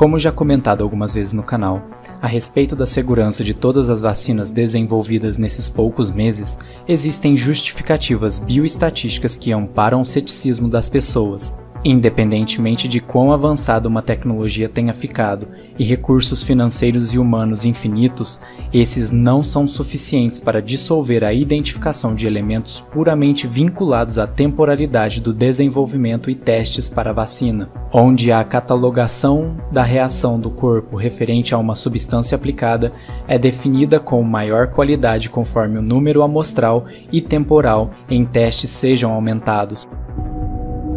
Como já comentado algumas vezes no canal, a respeito da segurança de todas as vacinas desenvolvidas nesses poucos meses, existem justificativas bioestatísticas que amparam o ceticismo das pessoas. Independentemente de quão avançada uma tecnologia tenha ficado e recursos financeiros e humanos infinitos, esses não são suficientes para dissolver a identificação de elementos puramente vinculados à temporalidade do desenvolvimento e testes para a vacina, onde a catalogação da reação do corpo referente a uma substância aplicada é definida com maior qualidade conforme o número amostral e temporal em testes sejam aumentados.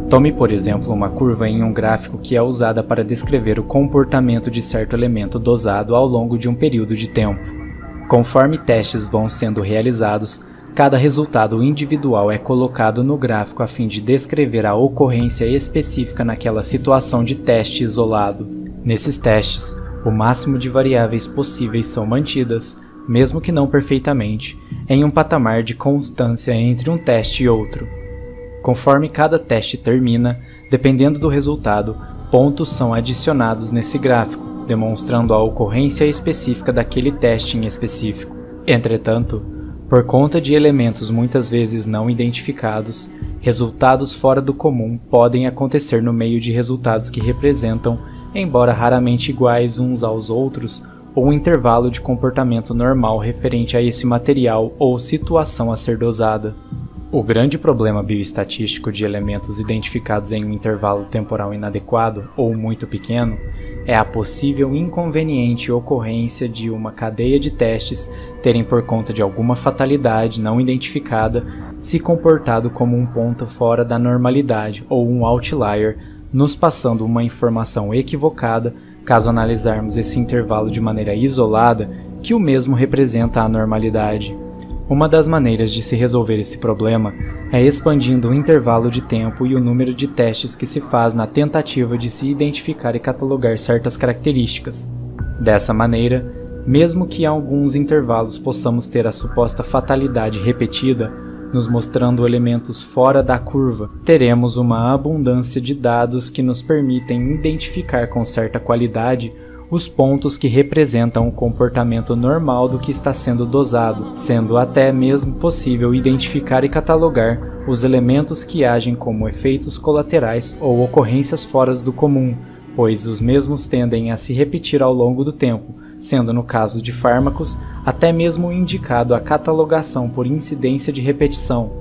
Tome, por exemplo, uma curva em um gráfico que é usada para descrever o comportamento de certo elemento dosado ao longo de um período de tempo. Conforme testes vão sendo realizados, cada resultado individual é colocado no gráfico a fim de descrever a ocorrência específica naquela situação de teste isolado. Nesses testes, o máximo de variáveis possíveis são mantidas, mesmo que não perfeitamente, em um patamar de constância entre um teste e outro. Conforme cada teste termina, dependendo do resultado, pontos são adicionados nesse gráfico, demonstrando a ocorrência específica daquele teste em específico. Entretanto, por conta de elementos muitas vezes não identificados, resultados fora do comum podem acontecer no meio de resultados que representam, embora raramente iguais uns aos outros, um intervalo de comportamento normal referente a esse material ou situação a ser dosada. O grande problema bioestatístico de elementos identificados em um intervalo temporal inadequado ou muito pequeno é a possível inconveniente ocorrência de uma cadeia de testes terem, por conta de alguma fatalidade não identificada, se comportado como um ponto fora da normalidade ou um outlier, nos passando uma informação equivocada caso analisarmos esse intervalo de maneira isolada, que o mesmo representa a normalidade. Uma das maneiras de se resolver esse problema é expandindo o intervalo de tempo e o número de testes que se faz na tentativa de se identificar e catalogar certas características. Dessa maneira, mesmo que em alguns intervalos possamos ter a suposta fatalidade repetida, nos mostrando elementos fora da curva, teremos uma abundância de dados que nos permitem identificar com certa qualidade os pontos que representam o comportamento normal do que está sendo dosado, sendo até mesmo possível identificar e catalogar os elementos que agem como efeitos colaterais ou ocorrências fora do comum, pois os mesmos tendem a se repetir ao longo do tempo, sendo no caso de fármacos até mesmo indicado a catalogação por incidência de repetição,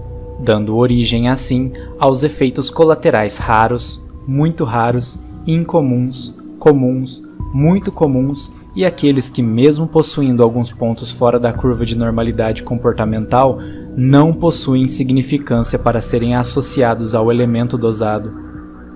dando origem assim aos efeitos colaterais raros, muito raros, incomuns, comuns, muito comuns e aqueles que, mesmo possuindo alguns pontos fora da curva de normalidade comportamental, não possuem significância para serem associados ao elemento dosado.